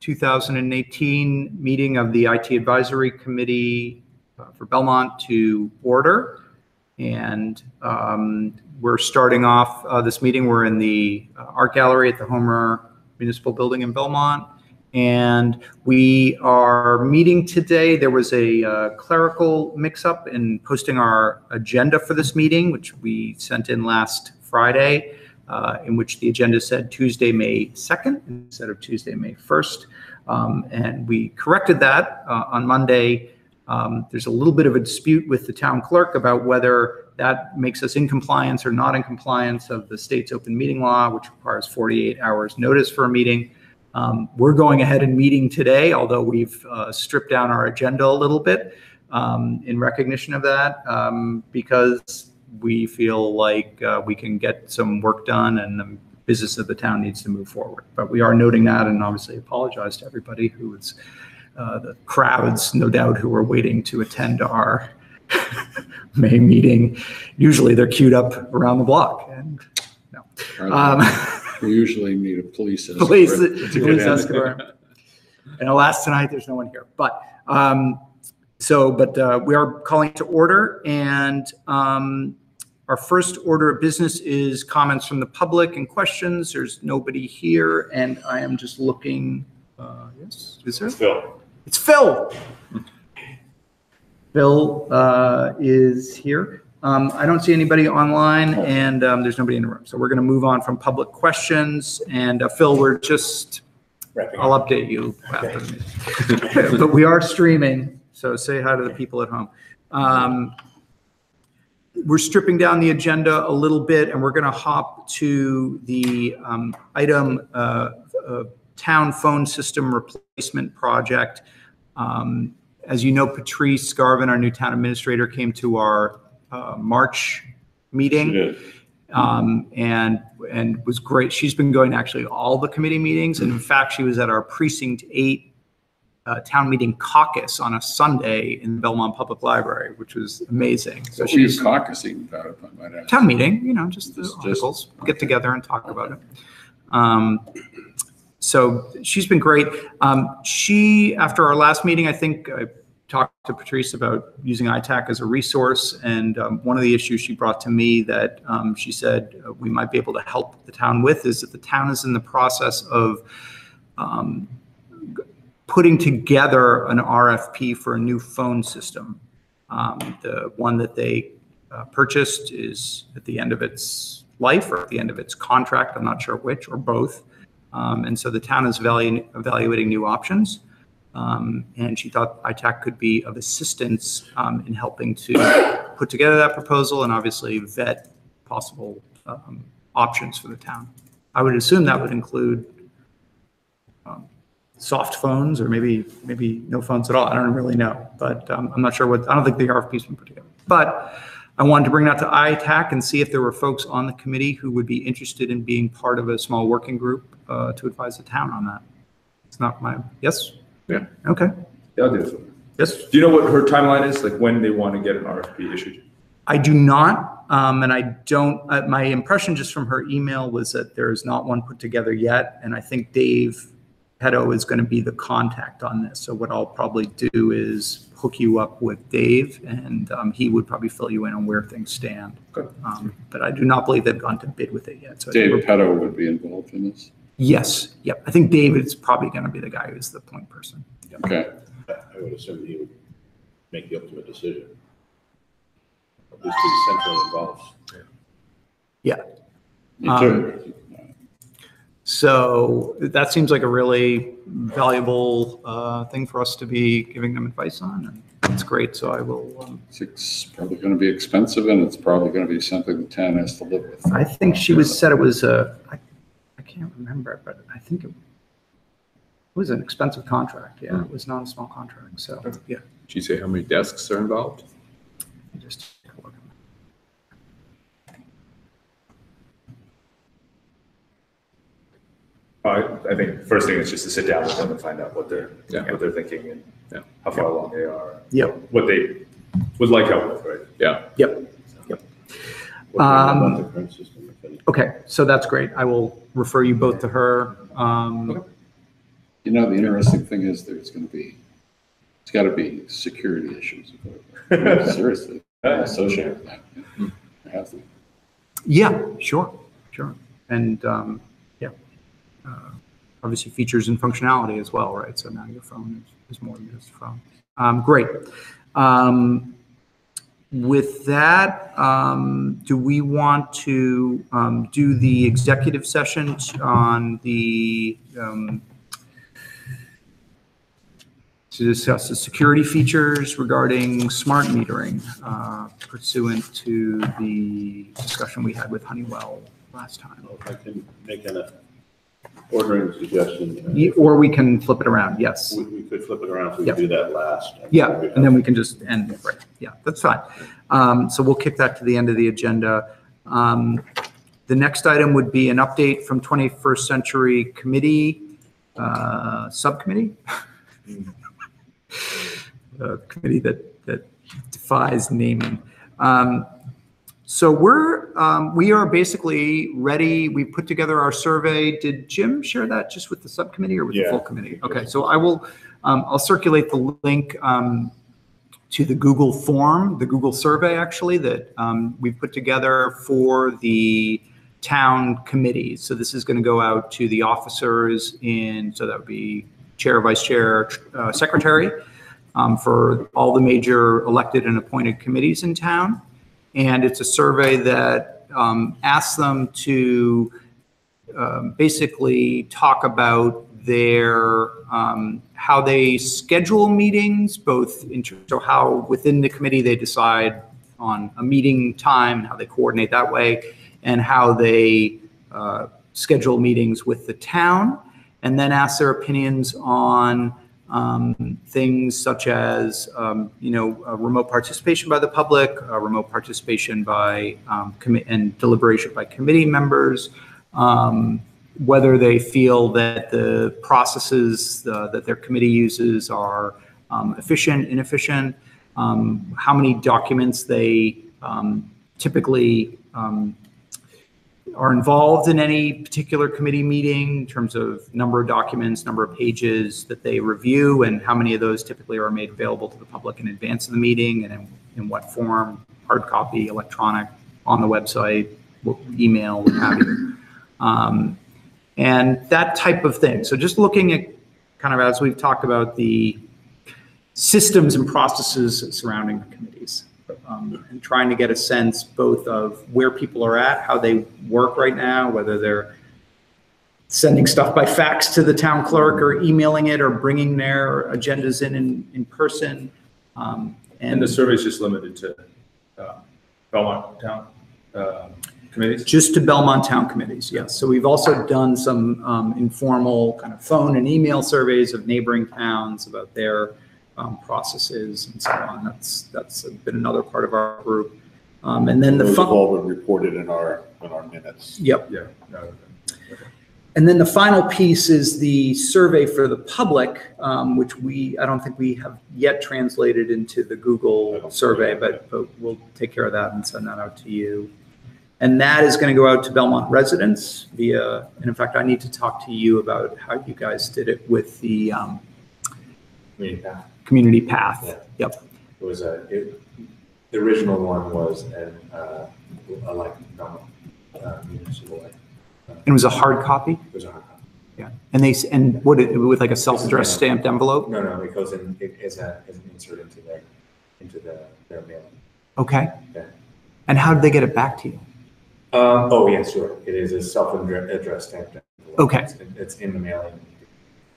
2018 meeting of the IT Advisory Committee for Belmont to order. And we're starting off this meeting. We're in the Art Gallery at the Homer Municipal Building in Belmont. And we are meeting today. There was a clerical mix-up in posting our agenda for this meeting, which we sent in last Friday, in which the agenda said Tuesday, May 2nd instead of Tuesday, May 1st. And we corrected that on Monday. There's a little bit of a dispute with the town clerk about whether that makes us in compliance or not in compliance of the state's open meeting law, which requires 48 hours notice for a meeting. We're going ahead and meeting today, although we've stripped down our agenda a little bit in recognition of that, because we feel like we can get some work done and the business of the town needs to move forward. But we are noting that, and obviously apologize to everybody who was the crowds, no doubt, who are waiting to attend our May meeting. Usually they're queued up around the block, and no. We usually need a police escort. Police escort. And alas, tonight there's no one here. But we are calling to order, and our first order of business is comments from the public and questions. There's nobody here, and I am just looking. Yes, is there? It's Phil. It's Phil. Phil is here. I don't see anybody online, and there's nobody in the room. So we're going to move on from public questions. And Phil, we're just, I'll update you after the meeting. But we are streaming, so say hi to the people at home. We're stripping down the agenda a little bit, and we're going to hop to the item town phone system replacement project. As you know, Patrice Garvin, our new town administrator, came to our March meeting, and was great. She's been going to actually all the committee meetings, and in fact, she was at our Precinct 8 town meeting caucus on a Sunday in the Belmont Public Library, which was amazing. So she's caucusing about it. Town meeting, you know, just the articles, get together and talk about it. So she's been great. She, after our last meeting, I think I talked to Patrice about using ITAC as a resource. And one of the issues she brought to me that she said we might be able to help the town with is that the town is in the process of putting together an RFP for a new phone system. The one that they purchased is at the end of its life or at the end of its contract. I'm not sure which, or both. And so the town is evaluating new options. And she thought ITAC could be of assistance in helping to put together that proposal and obviously vet possible options for the town. I would assume that would include soft phones, or maybe no phones at all. I don't really know, but I'm not sure what, I don't think the RFP's been put together. But I wanted to bring that to ITAC and see if there were folks on the committee who would be interested in being part of a small working group to advise the town on that. It's not my, yes? Yeah. Okay. Yeah, I'll do this one. Yes. Do you know what her timeline is, like when they want to get an RFP issued? I do not, and I don't, my impression just from her email was that there is not one put together yet, and I think Dave Pedo is going to be the contact on this. So what I'll probably do is hook you up with Dave, and he would probably fill you in on where things stand. Okay. But I do not believe they've gone to bid with it yet. So Dave Pedo would be involved in this? Yes. Yep. I think David's probably going to be the guy who's the point person. Yep. Okay. I would assume he would make the ultimate decision. At least he's centrally involved. Yeah. Me too. So that seems like a really valuable thing for us to be giving them advice on, and that's great. So I will. It's probably going to be expensive, and it's probably going to be something the town has to live with. I think she said it was a. I can't remember, but I think it was an expensive contract. Yeah, it was not a small contract. So yeah. Did you say how many desks are involved? Just take a look. I think first thing is just to sit down with them and find out what they're thinking and how far along they are. Yep. What they would like help with, right? Yeah. Yep. Okay, so that's great. I will refer you both to her. Okay. You know, the interesting thing is it's got to be security issues. Seriously, associated with that. Yeah. There has to be. Yeah, sure. And yeah, obviously features and functionality as well, right? So now your phone is more than just a phone. Great. With that, do we want to do the executive session on the to discuss the security features regarding smart metering pursuant to the discussion we had with Honeywell last time? If I can make an ordering suggestion. Or we can flip it around, yes. We could flip it around, so we Yep. do that last. Yeah, and then we can just end it, right? Yeah, that's fine. So we'll kick that to the end of the agenda. The next item would be an update from 21st Century Committee, subcommittee? The committee that defies naming. So we are basically ready. We put together our survey. Did Jim share that just with the subcommittee or with the full committee? Okay, so I will, I'll circulate the link to the Google form, the Google survey actually, that we've put together for the town committees. So this is going to go out to the officers so that would be chair, vice chair, secretary, for all the major elected and appointed committees in town. And it's a survey that asks them to basically talk about their how they schedule meetings, both in terms of how within the committee they decide on a meeting time, how they coordinate that way, and how they schedule meetings with the town, and then ask their opinions on things such as, remote participation by the public, remote participation by and deliberation by committee members, whether they feel that the processes that their committee uses are efficient, inefficient, how many documents they typically are involved in any particular committee meeting in terms of number of documents, number of pages that they review, and how many of those typically are made available to the public in advance of the meeting, and in what form, hard copy, electronic, on the website, email, what have you. And that type of thing. So just looking at kind of, as we've talked about, the systems and processes surrounding the committees. And trying to get a sense both of where people are at, how they work right now, whether they're sending stuff by fax to the town clerk or emailing it or bringing their agendas in person. And the survey is just limited to Belmont town committees? Just to Belmont town committees, yes. So we've also done some informal kind of phone and email surveys of neighboring towns about their processes and so on. That's been another part of our group. And then those have all been reported in our minutes. Yep. Yeah. Okay. And then the final piece is the survey for the public, which I don't think we have yet translated into the Google survey, but we'll take care of that and send that out to you. And that is going to go out to Belmont residents via, and in fact, I need to talk to you about how you guys did it with the community path. Yeah. Yep. It was the original one was like municipal. And it was a hard copy? It was a hard copy. Yeah. And with like a self-addressed stamped envelope? No, it goes in as an insert into their mailing. Okay. Yeah. And how did they get it back to you? Oh yeah, sure. It is a self-addressed stamped envelope. Okay. It's in the mailing.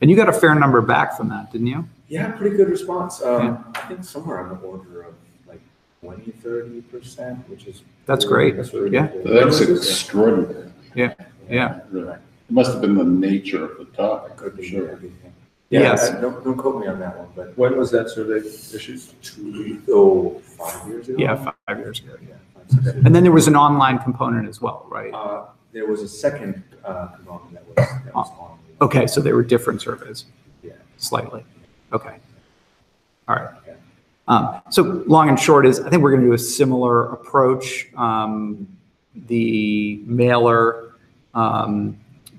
And you got a fair number back from that, didn't you? Yeah, pretty good response. Yeah. I think somewhere on the order of like 20-30%, which is That's great. That's really Yeah. good. That's extraordinary. Yeah. Yeah. Really. It must have been the nature of the topic. Could be Sure. everything. Yeah, Yeah, yes. don't quote me on that one, but When was that survey issued? 5 years ago. Yeah, 5 years ago. Yeah, 5, 6 years. And then there was an online component as well, right? There was a second component that was on. Okay, so they were different surveys, Yeah. slightly. Okay. All right. So long and short is, I think we're going to do a similar approach. The mailer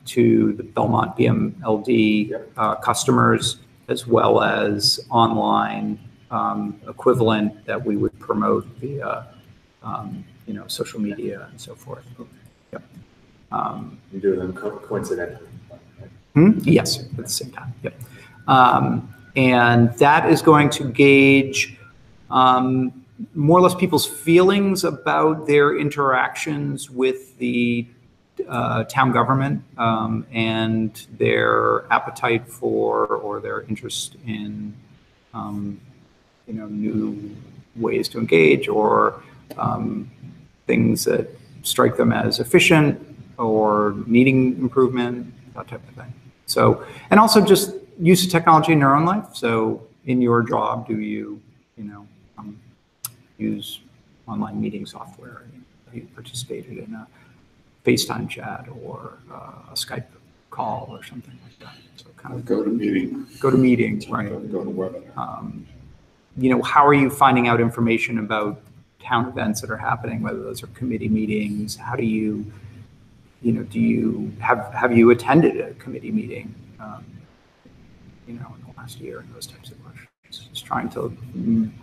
to the Belmont BMLD customers, as well as online equivalent that we would promote via, social media and so forth. Yep. You do them coincidentally. Yes, at the same time. Yep. And that is going to gauge more or less people's feelings about their interactions with the town government and their appetite for or their interest in new ways to engage or things that strike them as efficient or needing improvement, that type of thing. So, and also just use of technology in your own life. So in your job, do you, use online meeting software? Have you participated in a FaceTime chat or a Skype call or something like that? So kind of go to meetings, right? Go to webinar. How are you finding out information about town events that are happening, whether those are committee meetings? How do you, have you attended a committee meeting, in the last year, and those types of questions? Just trying to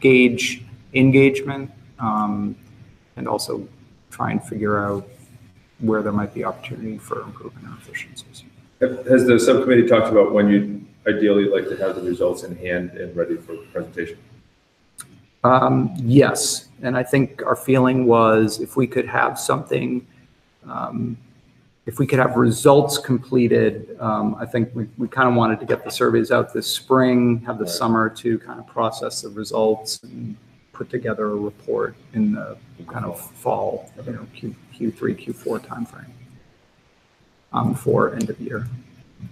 gauge engagement and also try and figure out where there might be opportunity for improvement or efficiencies. Has the subcommittee talked about when you'd ideally like to have the results in hand and ready for presentation? Yes, and I think our feeling was if we could have something, if we could have results completed, I think we kind of wanted to get the surveys out this spring, have the summer to kind of process the results and put together a report in the kind of fall, Q3, Q4 timeframe for end of year.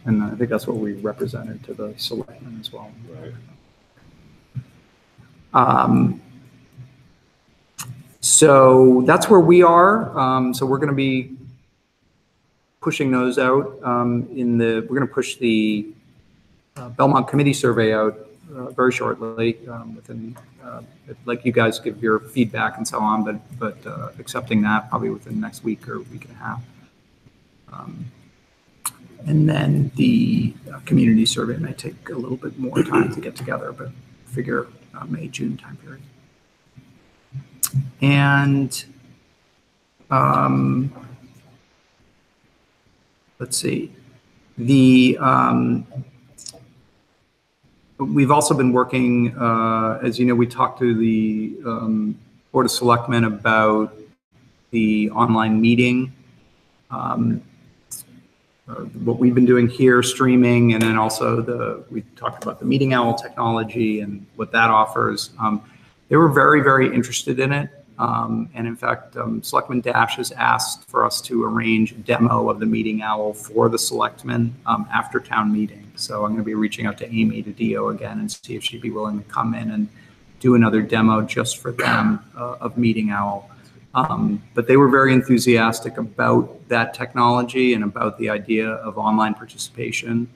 And I think that's what we represented to the selectmen as well. Right. So that's where we are. So we're going to be pushing those out. We're going to push the Belmont committee survey out very shortly. Within, like you guys give your feedback and so on, but accepting that probably within the next week or week and a half. And then the community survey may take a little bit more time to get together, but figure May, June time period. And let's see, we've also been working, as you know, we talked to the Board of Selectmen about the online meeting. What we've been doing here, streaming, and then also we talked about the Meeting Owl technology and what that offers. They were very, very interested in it. And in fact, Selectman Dash has asked for us to arrange a demo of the Meeting Owl for the selectmen after town meeting. So I'm going to be reaching out to Amy DiDio again and see if she'd be willing to come in and do another demo just for them of Meeting Owl. But they were very enthusiastic about that technology and about the idea of online participation.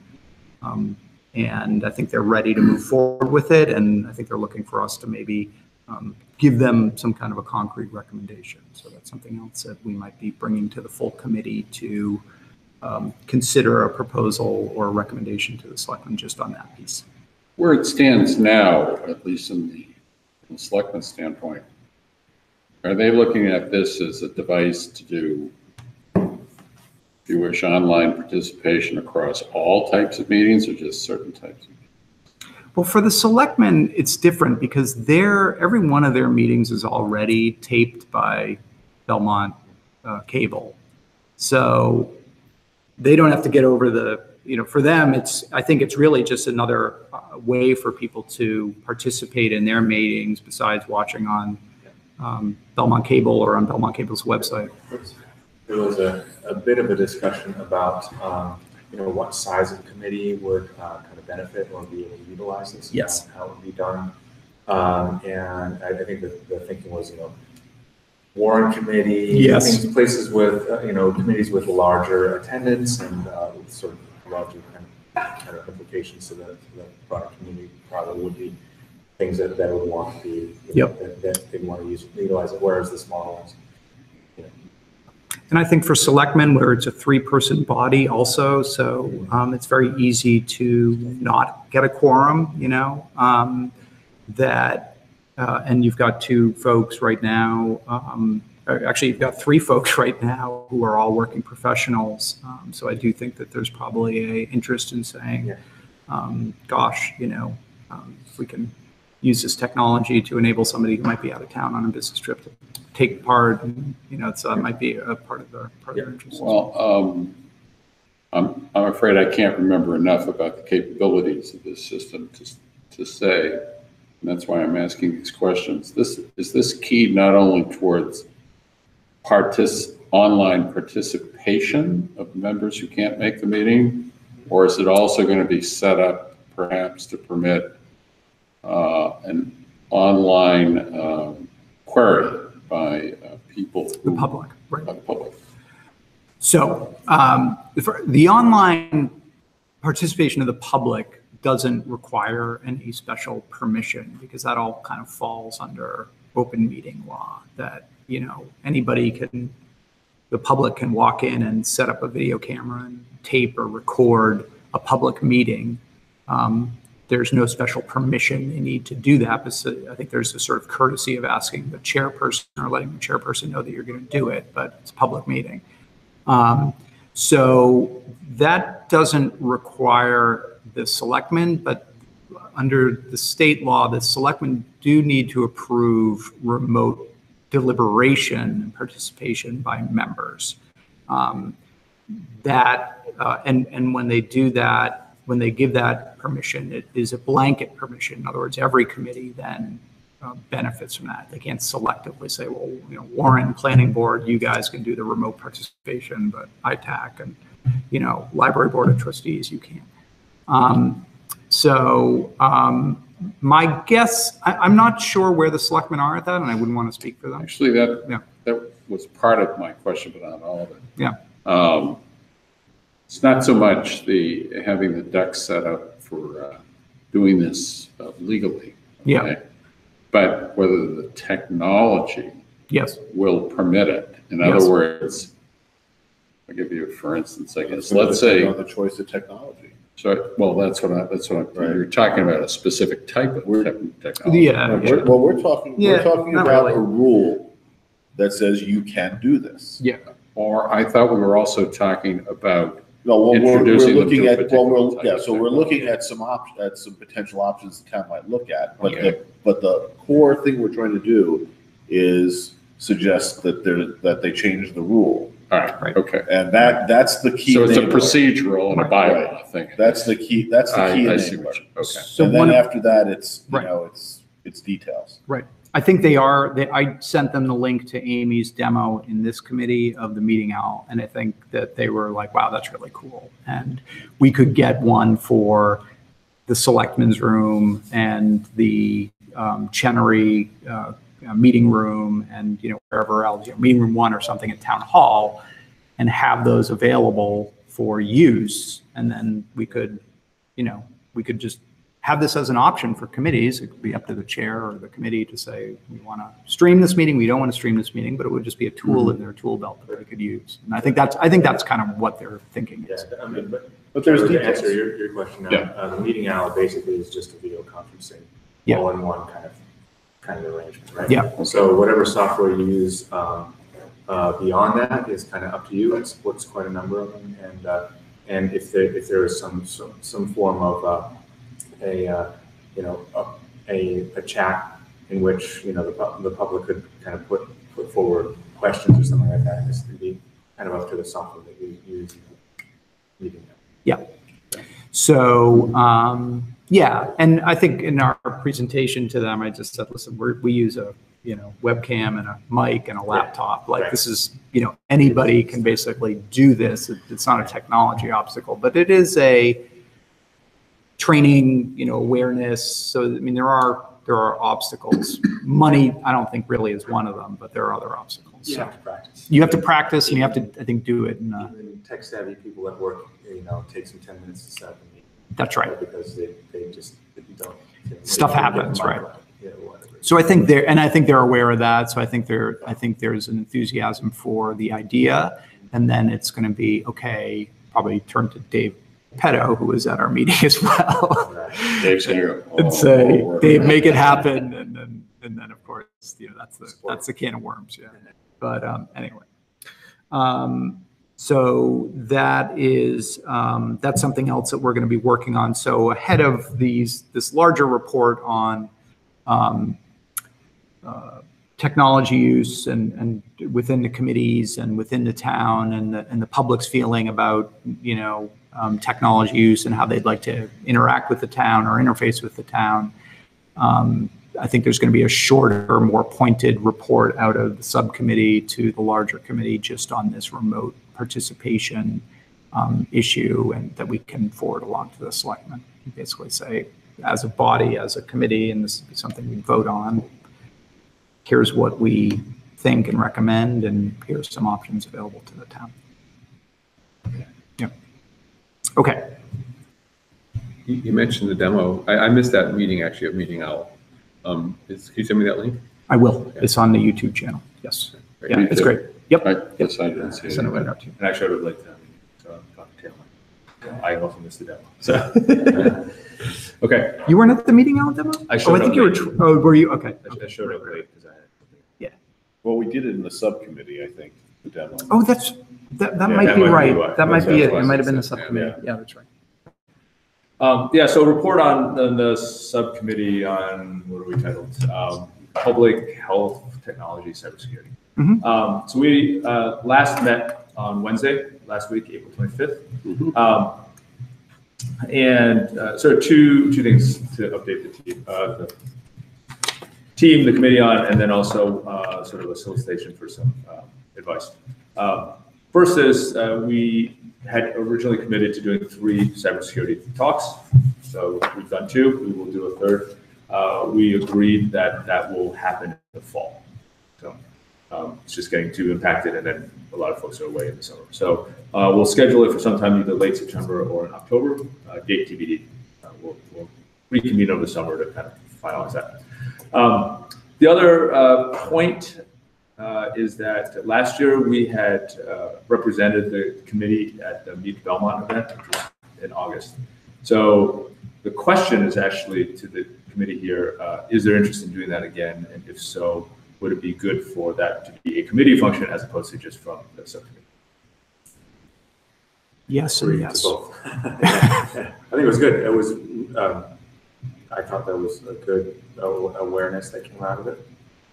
And I think they're ready to move forward with it. And I think they're looking for us to maybe give them some kind of a concrete recommendation. So that's something else that we might be bringing to the full committee to consider a proposal or a recommendation to the selectmen just on that piece. Where it stands now, at least from the selectman standpoint, are they looking at this as a device to do, if you wish, online participation across all types of meetings or just certain types of meetings? Well, for the selectmen, it's different because every one of their meetings is already taped by Belmont cable. So they don't have to get over for them, I think it's really just another way for people to participate in their meetings besides watching on Belmont Cable or on Belmont Cable's website. There was a bit of a discussion about what size of committee would kind of benefit or be able to utilize this. Yes. How it would be done. And I think that the thinking was, warrant committee, yes, places with, committees with larger attendance and sort of larger kind of implications to the broader community probably would be things that would want to be, yep, that they want to utilize it, whereas this model is, And I think for selectmen, where it's a 3-person body also, so it's very easy to not get a quorum, you know, and you've got 2 folks right now, actually you've got 3 folks right now who are all working professionals. So I do think that there's probably a interest in saying, gosh, you know, if we can use this technology to enable somebody who might be out of town on a business trip to take part, and, you know, it might be a part of their interest. Well, I'm afraid I can't remember enough about the capabilities of this system to say, and that's why I'm asking these questions. Is this key not only towards online participation of members who can't make the meeting, or is it also going to be set up perhaps to permit an online query by people, The public, right? By the public. So the online participation of the public doesn't require any special permission, because that all kind of falls under open meeting law, that, you know, the public can walk in and set up a video camera and tape or record a public meeting. There's no special permission they need to do that, but I think there's a sort of courtesy of asking the chairperson or letting the chairperson know that you're going to do it, but it's a public meeting. So that doesn't require the selectmen, but under the state law, the selectmen do need to approve remote deliberation and participation by members. And when they do that, when they give that permission, it is a blanket permission. In other words, every committee then benefits from that. They can't selectively say, well, you know, Warren Planning Board, you guys can do the remote participation, but ITAC and, you know, Library Board of Trustees, you can't. My guess, I'm not sure where the selectmen are at that, and I wouldn't want to speak for them. Actually, that was part of my question, but not all of it. Yeah. It's not so much having the ducks set up for doing this legally. Okay? Yeah. But whether the technology will permit it. In other words, I'll give you, for instance, I guess, let's say the choice of technology. So, well, that's what you're talking about, a specific type of technology. Yeah. We're talking about a rule that says you can do this. Yeah. Or I thought we were also talking about we're looking at we're looking at some potential options the town might look at, but the core thing we're trying to do is suggest that they change the rule. All right. Okay. And that's the key. So it's a procedural and a bylaw thing. That's the key. That's the key. I see what okay. So and then after that, it's it's details. Right. I think I sent them the link to Amy's demo in this committee of the Meeting Owl, and I think that they were like, wow, that's really cool. And we could get one for the selectmen's room and the Chenery meeting room, and, you know, wherever else, you know, meeting room 1 or something at Town Hall, and have those available for use. And then we could just have this as an option for committees. It could be up to the chair or the committee to say, we want to stream this meeting, we don't want to stream this meeting, but it would just be a tool in their tool belt that they could use. And I think that's kind of what they're thinking is. Yeah, I mean, but there's to details. answer your question. The Meeting Owl basically is just a video conferencing, all-in-one kind of arrangement, right? Yeah. So whatever software you use beyond that is kind of up to you. It supports quite a number of them, and if there is some form of a chat in which, you know, the public could kind of put forward questions or something like that, this could be kind of up to the software that you use in the meeting. Yeah. So and I think in our presentation to them, I just said, listen, we use a webcam and a mic and a laptop. Like, this is, you know, anybody can basically do this. It's not a technology obstacle, but it is a training, you know, awareness. So, I mean, there are obstacles. Money, I don't think really is one of them, but there are other obstacles. You have to practice. You have to practice, and you have to, I think, do it. Even tech-savvy people at work, you know, it takes them 10 minutes to set up a meeting. That's right. Because they just don't. Stuff happens, right? Yeah, whatever. So I think they're aware of that. So I think there's an enthusiasm for the idea, and then it's going to be okay. Probably turn to Dave Petto, who was at our meeting as well, Dave's gonna go, and say, Dave, make it happen, and then of course, that's the can of worms. Yeah. But anyway, so that's something else that we're going to be working on. So ahead of this larger report on technology use and within the committees and within the town and the public's feeling about technology use and how they'd like to interact with the town or interface with the town. I think there's going to be a shorter, more pointed report out of the subcommittee to the larger committee just on this remote participation issue, and that we can forward along to the selectmen. Basically say, as a body, as a committee, and this is something we vote on, here's what we think and recommend, and here's some options available to the town. Yeah. Okay. You mentioned the demo. I missed that meeting, actually, of Meeting Owl. Can you send me that link? I will. Okay. It's on the YouTube channel. Yes. Great. Yeah, it's great. Yep. Yes, I didn't see it. Send it right out to you. And I showed it late to that meeting, so I'm talking to Taylor. I also missed the demo. So, okay. You weren't at the Meeting Owl demo? I showed I think you were. Were you? Okay. I showed up late because I had. Yeah. Well, we did it in the subcommittee, I think, the demo. Oh, that might be right. That might be it. It might have been the subcommittee. Yeah, that's right. So report on the subcommittee on, what are we titled? Public Health Technology Cybersecurity. Mm-hmm. So we last met on Wednesday, last week, April 25th. Mm-hmm. And sort of two things to update the committee on, and then also sort of a solicitation for some advice. First is we had originally committed to doing 3 cybersecurity talks. So we've done 2, we will do a third. We agreed that will happen in the fall. So it's just getting too impacted, and then a lot of folks are away in the summer. So we'll schedule it for sometime either late September or in October, date TBD. We'll reconvene over the summer to kind of finalize that. The other point is that last year we had represented the committee at the Meet Belmont event, which was in August. So the question is actually to the committee here, is there interest in doing that again? And if so, would it be good for that to be a committee function as opposed to just from the subcommittee? Yes and yes. Both. I think it was good. It was, I thought that was a good awareness that came out of it,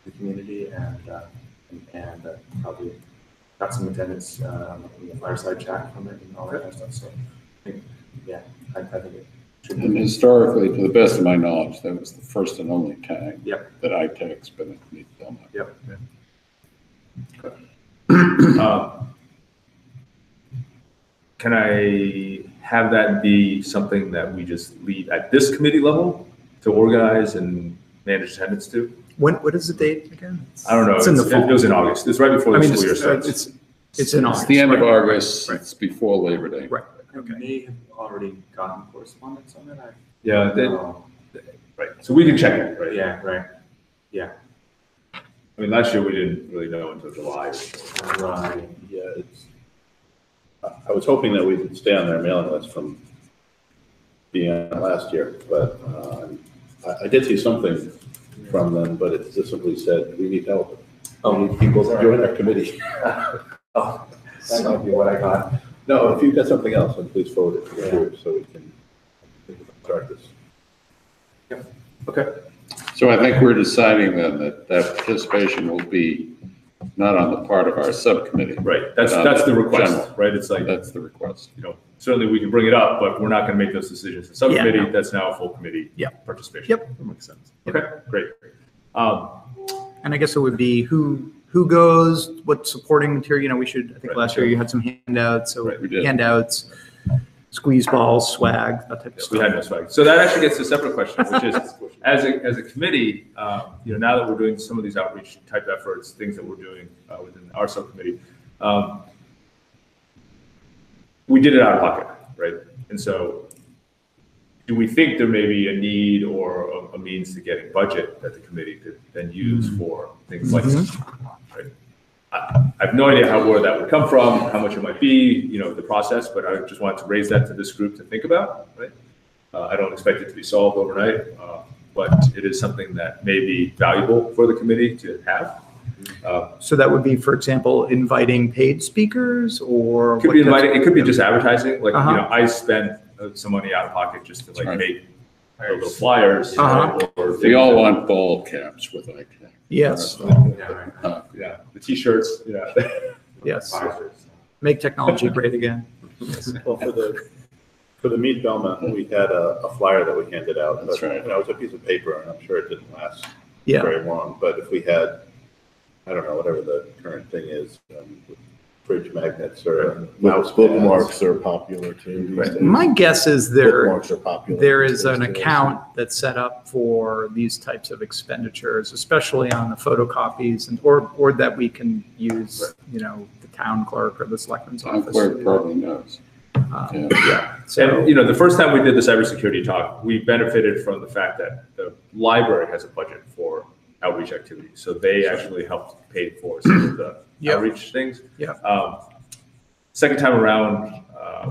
the community, and probably got some attendance in the fireside chat from it and all that kind of stuff. So, I think it should be. And historically, to the best of my knowledge, that was the first and only time that ITech's been at Meet Belmont. Yep. Can I have that be something that we just leave at this committee level to organize and manage attendance to? What is the date again? I don't know. It's in the fall. It goes in August. It's right before the school year starts. It's in August. It's the end of August. Right. It's before Labor Day. Right. Okay. May have already gotten correspondence on it. Right. So we can check it, right? Yeah, right. Yeah. I mean, last year we didn't really know until July. Right. Yeah, I was hoping that we'd stay on their mailing list from being on last year, but I did see something from them, but it just simply said, we need help. We need people to join our committee. Oh, that might be what I got. No, if you've got something else, then please forward it to the group so we can start this. Yep. Okay. So I think we're deciding then that participation will be not on the part of our subcommittee. Right. That's the request, general. right? It's like, That's the request. certainly we can bring it up, but we're not going to make those decisions. The subcommittee, Yeah. that's now a full committee participation. Yep. That makes sense. Okay, great. And I guess it would be who goes, what supporting material, we should, I think last year you had some handouts, so Right, we did. handouts, squeeze balls, swag, that type of We stuff. had no swag. So that actually gets to a separate question, which is, as a committee, now that we're doing some of these outreach type efforts, things that we're doing within our subcommittee, we did it out of pocket, right? And so do we think there may be a need or a means to getting budget that the committee could then use for things like this? Right? I have no idea where that would come from, how much it might be, the process, but I just wanted to raise that to this group to think about, right? I don't expect it to be solved overnight, but it is something that may be valuable for the committee to have. So that would be, for example, inviting paid speakers, or it could be inviting. It could be just advertising. Like I spend some money out of pocket just to make little flyers. Or we all want ball caps with ITech. Yes. Yeah, the T-shirts. Yeah. Yes. Make technology great again. Well, for the Meet Belmont, we had a flyer that we handed out. That's right. It was a piece of paper, and I'm sure it didn't last Yeah. very long. But if we had, I don't know, whatever the current thing is, fridge magnets or mouse bookmarks are popular too. these days. My guess is Bookmarks are popular. there is these an days. account that's set up for these types of expenditures, especially on the photocopies, and or that we can use, the town clerk or the selectman's Town office. clerk probably knows. Yeah. So And the first time we did the cybersecurity talk, we benefited from the fact that the library has a budget for outreach activities, so they actually helped pay for some of the outreach things. Yeah. Second time around,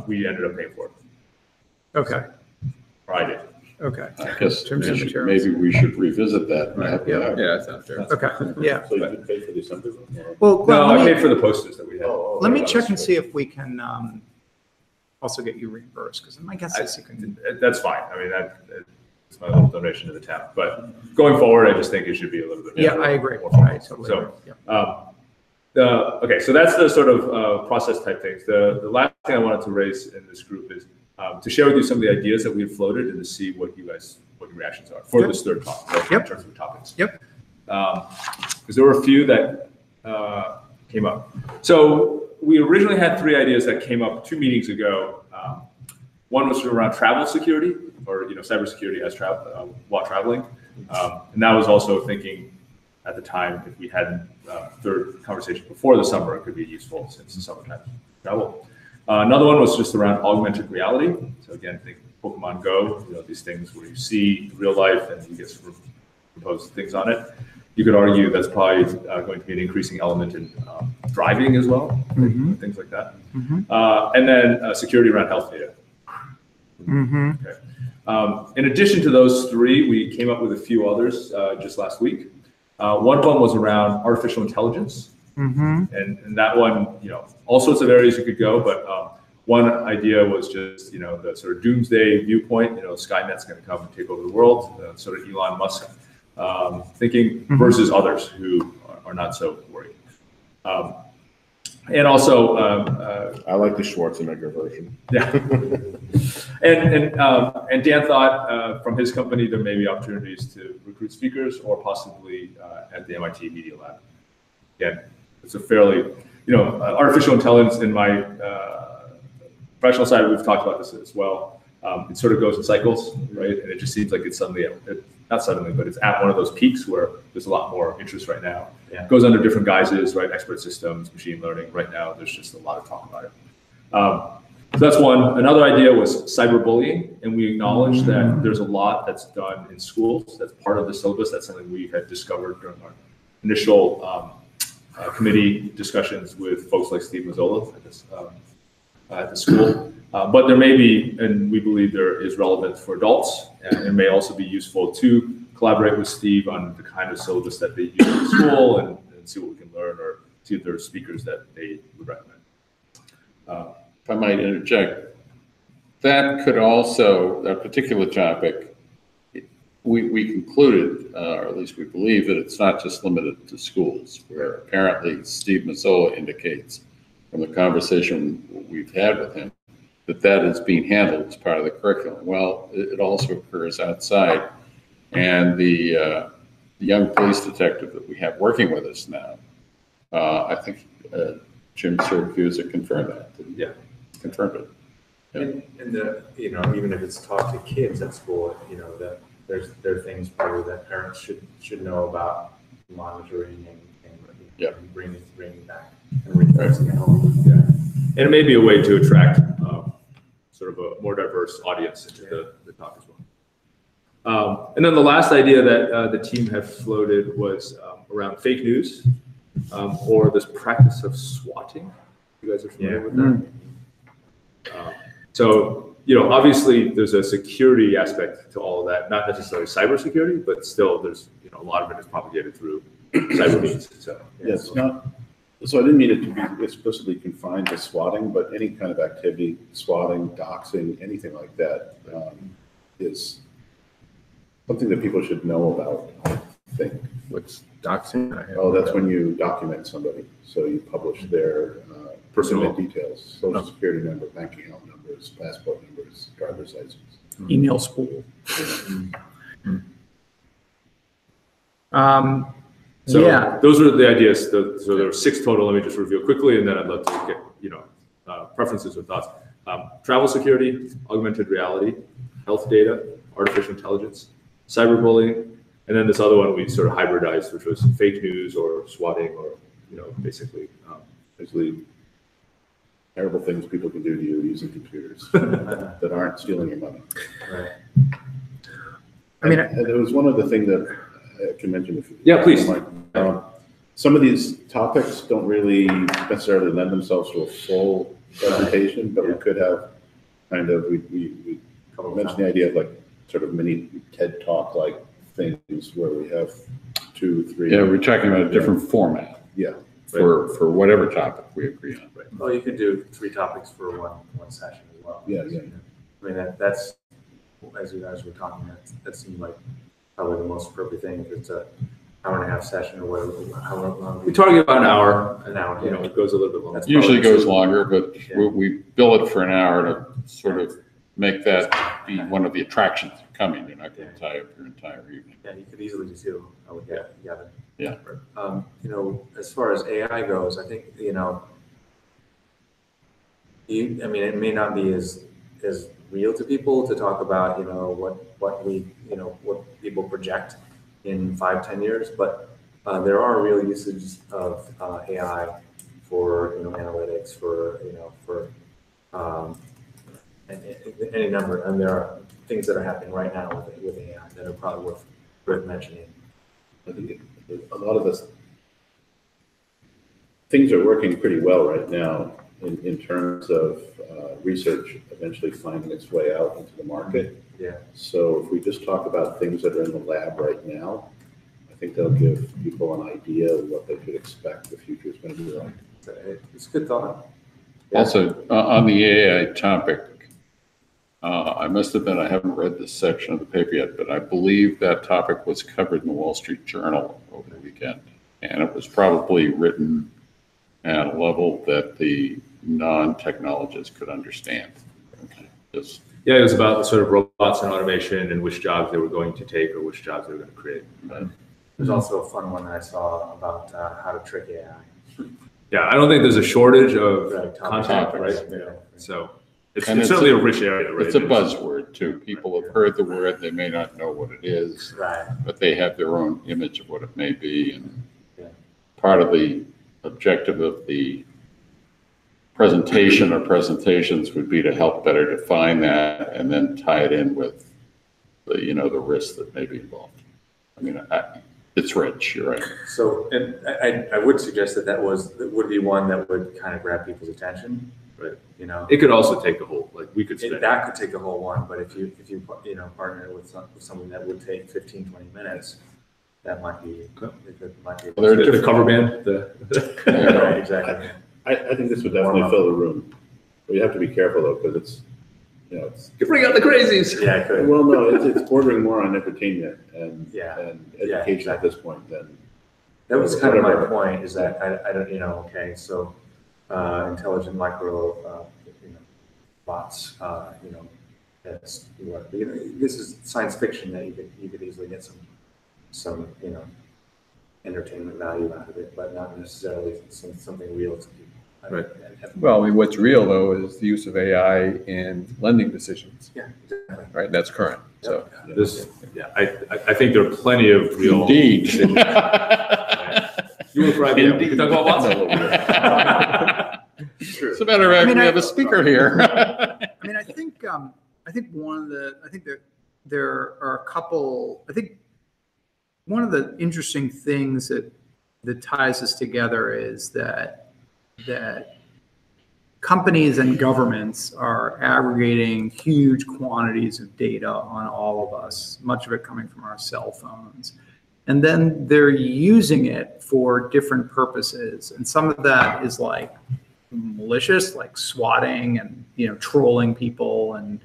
we ended up paying for it. Okay. Or I did. Okay. I guess terms of materials. maybe we should revisit that. Yeah. Yeah, that's not fair. Okay. Yeah. So you did pay for the assembly room? Well, No, Glenn, I let paid me, for the posters that we had. let me check and see if we can also get you reimbursed, because my guess is you can. That's fine. I mean, that's my little donation to the town. But going forward, I just think it should be a little bit. Yeah, I agree. more formal. I totally agree. So, okay, so that's the sort of process type things. The last thing I wanted to raise in this group is to share with you some of the ideas that we've floated and to see what your reactions are for this third talk, right, in terms of topics. Yep. Because there were a few that came up. So we originally had 3 ideas that came up 2 meetings ago. One was around travel security, or cybersecurity as while traveling, and that was also thinking at the time if we had third conversation before the summer, it could be useful since the summertime travel. Another one was just around augmented reality. So again, think Pokemon Go, these things where you see real life and you get superimposed things on it. You could argue that's probably going to be an increasing element in driving as well, things like that. And then security around health data. Okay. In addition to those 3, we came up with a few others just last week. One of them was around artificial intelligence. And that one, all sorts of areas you could go, but one idea was just, the sort of doomsday viewpoint, Skynet's going to come and take over the world, sort of Elon Musk thinking versus others who are not so worried. And also, I like the Schwarzenegger version. yeah. And Dan thought from his company there may be opportunities to recruit speakers or possibly at the MIT Media Lab. Again, it's a fairly, artificial intelligence in my professional side, we've talked about this as well. It sort of goes in cycles, right? And it just seems like it's not suddenly, but it's at one of those peaks where there's a lot more interest right now. It goes under different guises, right? Expert systems, machine learning. Right now, there's just a lot of talk about it. So that's one. Another idea was cyberbullying, and we acknowledge that there's a lot that's done in schools. That's part of the syllabus. That's something we had discovered during our initial committee discussions with folks like Steve Mazzola at the school. But there may be, and we believe there is relevance for adults, and it may also be useful to collaborate with Steve on the kind of syllabus that they use in school and see what we can learn, or see if there are speakers that they would recommend. If I might interject, that could also, that particular topic, we concluded, or at least we believe, that it's not just limited to schools, where apparently Steve Mazzola indicates from the conversation we've had with him that is being handled as part of the curriculum. Well, it also occurs outside, and the young police detective that we have working with us now, I think Jim Syracuse confirmed that. Yeah. Confirmed it. And the, even if it's taught to kids at school, that there are things probably that parents should know about monitoring and bringing back and reinforcing at home. Yeah. And it may be a way to attract sort of a more diverse audience into the talk as well. And then the last idea that the team had floated was around fake news or this practice of swatting. You guys are familiar with that? So, you know, obviously there's a security aspect to all of that, not necessarily cybersecurity, but still there's, you know, a lot of it is propagated through cyber means. So, Yeah, it's not, so I didn't mean it to be explicitly confined to swatting, but any kind of activity, swatting, doxing, anything like that, is something that people should know about, I think. What's doxing? Oh, that's when you document somebody. So you publish their personal details, social security number, bank account numbers, passport numbers, driver's license. Email spool. So Yeah. those are the ideas. So there are 6 total. Let me just review quickly, and then I'd love to get, you know, preferences or thoughts. Travel security, augmented reality, health data, artificial intelligence, cyberbullying, and then this other one we sort of hybridized, which was fake news or swatting, or, you know, basically Terrible things people can do to you using computers that aren't stealing your money. Right. I mean, And there was one other thing that I can mention. If Yeah, please. Some of these topics don't really necessarily lend themselves to a full presentation, but we could have kind of, we mentioned the idea of like sort of mini TED Talk like things where we have 2, 3. Yeah, we're talking about a different format Yeah. for whatever topic we agree on. Well, you could do 3 topics for one session as well. Yeah. I mean, that's, as you guys were talking, that seemed like probably the most appropriate thing. If it's a hour-and-a-half session or whatever, however long. we target about an hour. An hour, You know, it goes a little bit longer. That's Usually probably goes longer, but we bill it for an hour to sort of make that be one of the attractions of coming. You're not going to tie up your entire evening. Yeah, you could easily just do, I would get together. Yeah. You know, as far as AI goes, I think, you know, I mean, it may not be as real to people to talk about, you know, what we, you know, what people project in 5-10 years, but there are real usages of AI for, you know, analytics, for, you know, for any number, and there are things that are happening right now with AI that are probably worth mentioning. I think a lot of this, things are working pretty well right now in terms of research eventually finding its way out into the market. Yeah. So if we just talk about things that are in the lab right now, I think they'll give people an idea of what they could expect the future is going to be like. It's a good thought. Yeah. Also, on the AI topic, I must admit I haven't read this section of the paper yet, but I believe that topic was covered in the Wall Street Journal over the weekend, and it was probably written at a level that the non-technologists could understand. Okay. Yeah, it was about the sort of robots and automation and which jobs they were going to take or which jobs they were going to create. There's also a fun one that I saw about how to trick AI. Yeah, I don't think there's a shortage of Right, content, topics. right? Yeah. So it's And certainly a rich area, right? It's a buzzword too. People have heard the word, they may not know what it is, Right. but they have their own image of what it may be. And Yeah. part of the objective of the presentation or presentations would be to help better define that and then tie it in with the, you know, the risks that may be involved. I mean, it's rich, you're right. So, and I would suggest that would be one that would kind of grab people's attention, Right. you know. It could also take the whole, like we could spend. That could take the whole one, but if you you know, partner with something that would take 15-20 minutes, that might be, might be. Well, there it The is. cover band, Right, exactly. I think this would definitely fill the room. But you have to be careful though, because it's, you know, it's, you bring out the crazies. Yeah, it could. well, no, it's bordering more on entertainment and Yeah. and Yeah, education at exactly. this point than. That was kind of my Whatever. point, is that I don't, you know, okay, so intelligent micro, you know, bots, you know, that's what, you know, this is science fiction that you could easily get some, you know, entertainment value out of it, but not necessarily something real to people. Right. Well, I mean, what's real though is the use of AI in lending decisions, Yeah, exactly. right? That's current. So This, yeah, I think there are plenty of real. Indeed. You work for IBM. We can talk about Watson. As a matter of fact, we have a speaker here. I mean, I think there are a couple. I think one of the interesting things that ties us together is that companies and governments are aggregating huge quantities of data on all of us, much of it coming from our cell phones. And then they're using it for different purposes. And some of that is like malicious, like swatting and, trolling people and,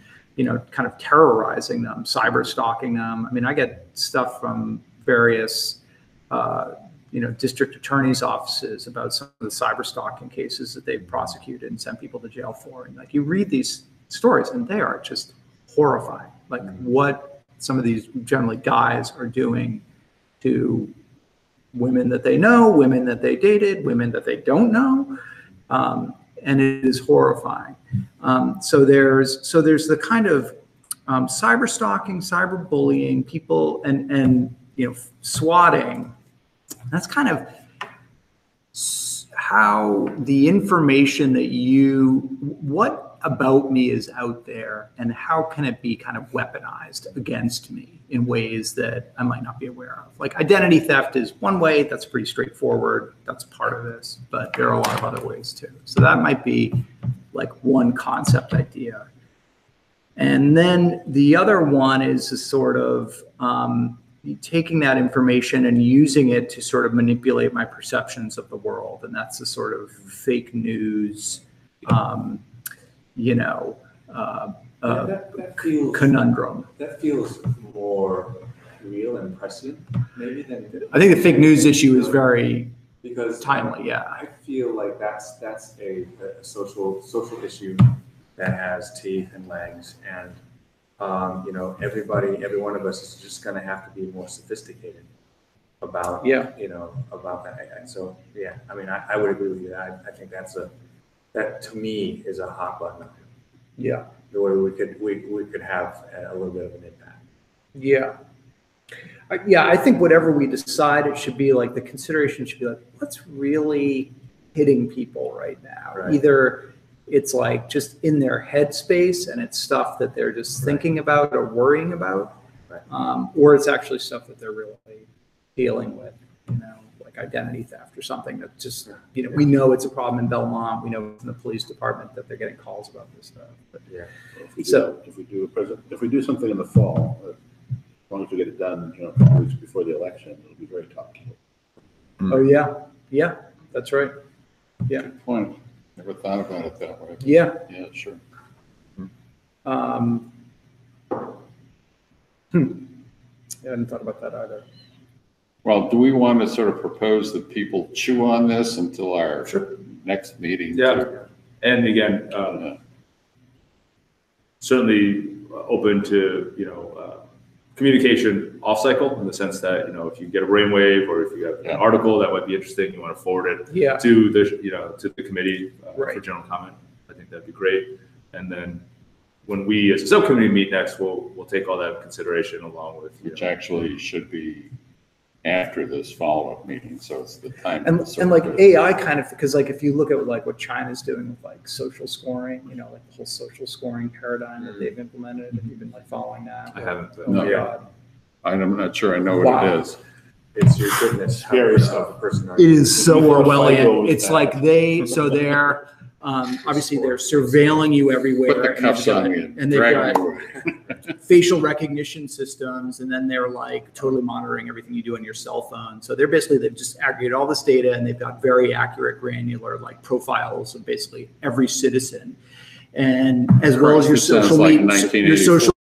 kind of terrorizing them, cyber stalking them. I mean, I get stuff from various, district attorneys' offices about some of the cyber stalking cases that they've prosecuted and sent people to jail for. And like, you read these stories and they are just horrifying. Like what some of these generally guys are doing to women that they know, women that they dated, women that they don't know. And it is horrifying. So there's the kind of cyber stalking, cyber bullying, people and swatting. That's kind of how the information that what about me is out there and how can it be kind of weaponized against me in ways that I might not be aware of. Like identity theft is one way, that's pretty straightforward. That's part of this, but there are a lot of other ways too. So that might be like one concept idea. And then the other one is a sort of taking that information and using it to sort of manipulate my perceptions of the world. And that's a sort of fake news, that feels, conundrum. That feels more real and prescient, maybe, than. I think the fake news issue is very because timely. Yeah, I feel like that's a social issue that has teeth and legs, and every one of us is just going to have to be more sophisticated about about that. And so I mean, I would agree with you. I think that to me is a hot button. Yeah. The way we could have a little bit of an impact. Yeah. I think whatever we decide, it should be like the consideration should be like, what's really hitting people right now? Right. Either it's like just in their headspace and it's stuff that they're just thinking about or worrying about, or it's actually stuff that they're really dealing with, like identity theft or something that just, we know it's a problem in Belmont. We know from the police department that they're getting calls about this stuff. But, if we do something in the fall, as long as we get it done, a couple weeks before the election, it'll be very topical. Oh yeah, that's right. Yeah. Good point. Never thought about it that way. Yeah. Yeah, sure. I hadn't thought about that either. Well, do we want to sort of propose that people chew on this until our next meeting? Yeah. And again, certainly open to, communication off cycle in the sense that, if you get a brainwave or if you have an article that might be interesting, you want to forward it to the, to the committee for general comment. I think that'd be great. And then when we as a subcommittee meet next, we'll take all that into consideration along with, which actually should be after this follow-up meeting, so it's the time. And like AI kind of, because like if you look at like what China's doing with like social scoring, like the whole social scoring paradigm that they've implemented, and you've been like following that. I haven't. Oh my God. I'm not sure I know what it is. It's your goodness. Scary stuff. It is so Orwellian. It's like they're obviously they're surveilling you everywhere. Put the cuffs on me and they've got facial recognition systems, and then they're like totally monitoring everything you do on your cell phone. So they've just aggregated all this data, and they've got very accurate, granular like profiles of basically every citizen, and as well as your social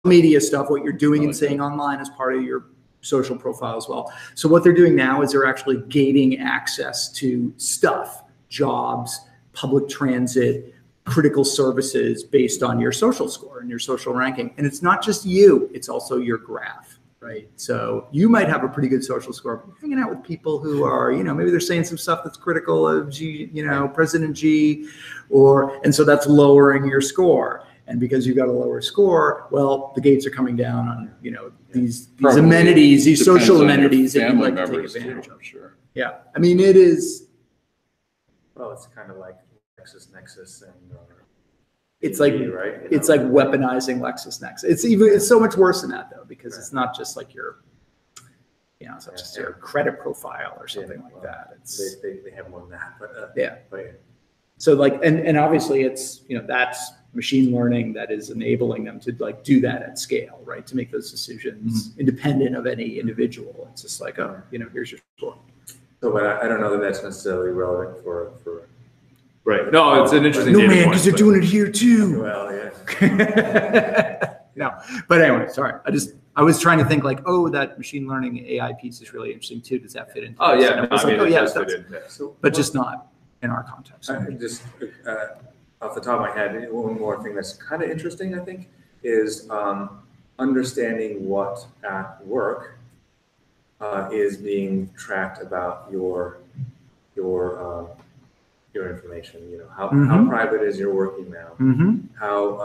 media stuff, what you're doing and saying online as part of your social profile as well. So what they're doing now is they're actually gating access to stuff, jobs, public transit, critical services based on your social score and your social ranking. And it's not just you, it's also your graph, right? So you might have a pretty good social score, but you're hanging out with people who are, maybe they're saying some stuff that's critical of G, President G, and so that's lowering your score. And because you've got a lower score, well, the gates are coming down on, these amenities, these social amenities that you'd like to take advantage of. Sure. Yeah. I mean, it is. Well, it's kind of like Nexus and it's like, right? it's like weaponizing LexisNexis. It's so much worse than that though, because it's not just like your, it's not just your credit profile or something like that. It's they have more than that, but yeah. But So like, and obviously it's, that's machine learning that is enabling them to like do that at scale, right? To make those decisions independent of any individual. It's just like, oh, here's your score. So, but I don't know that that's necessarily relevant for. Right. No, it's an interesting. No data man, point, because they're doing it here too. Well, yeah. No, but anyway, sorry. I was trying to think like, oh, that machine learning AI piece is really interesting too. Does that fit into? Oh this? yeah, And no, I was I like, mean, oh it yeah, does that's, fit in. So, but just not in our context. Just off the top of my head, one more thing that's kind of interesting, I think, is understanding what at work is being tracked about your information. How private is your work email? How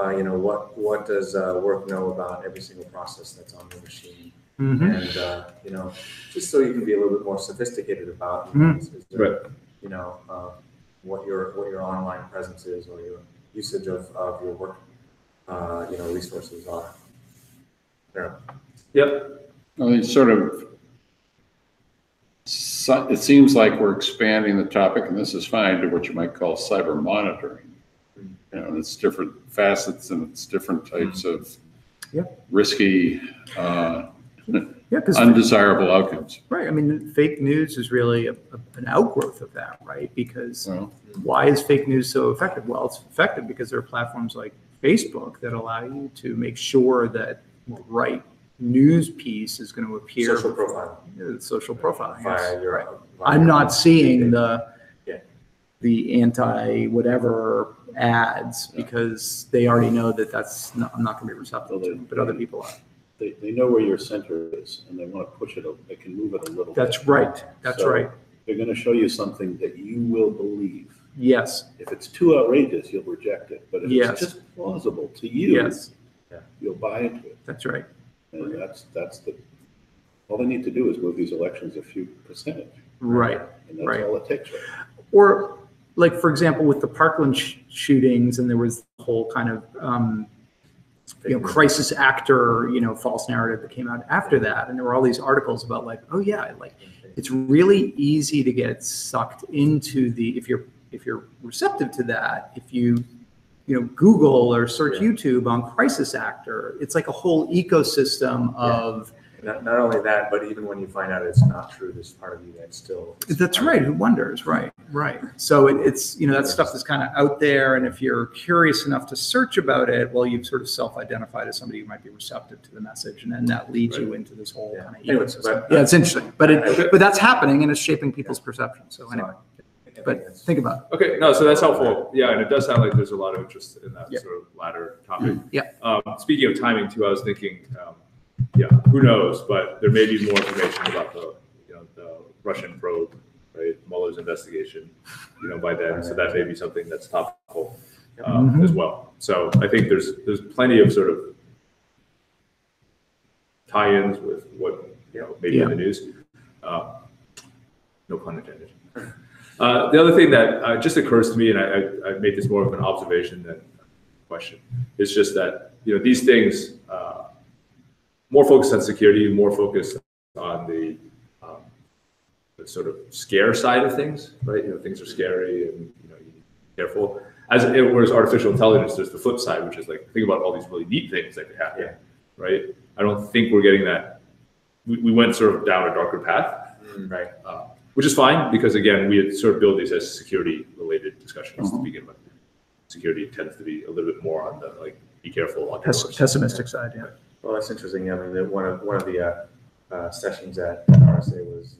what does work know about every single process that's on the machine? And just so you can be a little bit more sophisticated about what your online presence is, or your usage of your work resources are. Yeah. Yep. Well, it's sort of, it seems like we're expanding the topic, and this is fine, to what you might call cyber monitoring. And it's different facets and it's different types of risky, undesirable outcomes. Right. I mean, fake news is really an outgrowth of that, right? Because why is fake news so effective? Well, it's effective because there are platforms like Facebook that allow you to make sure that the right news piece is going to appear. Social profile. Social profiling. Via your, right. I'm not seeing the anti-whatever ads because they already know that I'm not going to be receptive to, but other people are. They know where your center is, and they want to push it. They can move it a little. That's bit. right. That's right. They're going to show you something that you will believe. Yes. If it's too outrageous, you'll reject it. But if it's just plausible to you, you'll buy into it. That's right. And all they need to do is move these elections a few percentage. Right. And that's all it takes. Right? Or like, for example, with the Parkland shootings, and there was the whole kind of, crisis actor, false narrative that came out after that. And there were all these articles about like, oh yeah, like it's really easy to get sucked into if you're receptive to that, if you Google or search YouTube on crisis actor, it's like a whole ecosystem of. Not only that, but even when you find out it's not true, there's part of you that's still. That's right. Who wonders? Right. So it's that stuff is kind of out there, and if you're curious enough to search about it, well, you've sort of self-identified as somebody who might be receptive to the message, and then that leads you into this whole kind of ecosystem. It's interesting, but that's happening, and it's shaping people's perception. So anyway. But think about it. Okay, no, so that's helpful. Yeah, and it does sound like there's a lot of interest in that sort of latter topic. Speaking of timing too, I was thinking, who knows? But there may be more information about the Russian probe, right? Mueller's investigation, by then. So that may be something that's topical as well. So I think there's plenty of sort of tie-ins with what maybe in the news. No pun intended. The other thing that just occurs to me, and I made this more of an observation than a question, is just that these things more focused on security, more focused on the sort of scare side of things, right? Things are scary, and you need to be careful. Whereas artificial intelligence, there's the flip side, which is like think about all these really neat things that could happen, right? I don't think we're getting that. We went sort of down a darker path, right? Which is fine because again, we had sort of built these as security-related discussions to begin with. Security tends to be a little bit more on the be careful. Pessimistic side, yeah. Well, that's interesting. I mean, one of the sessions at RSA was,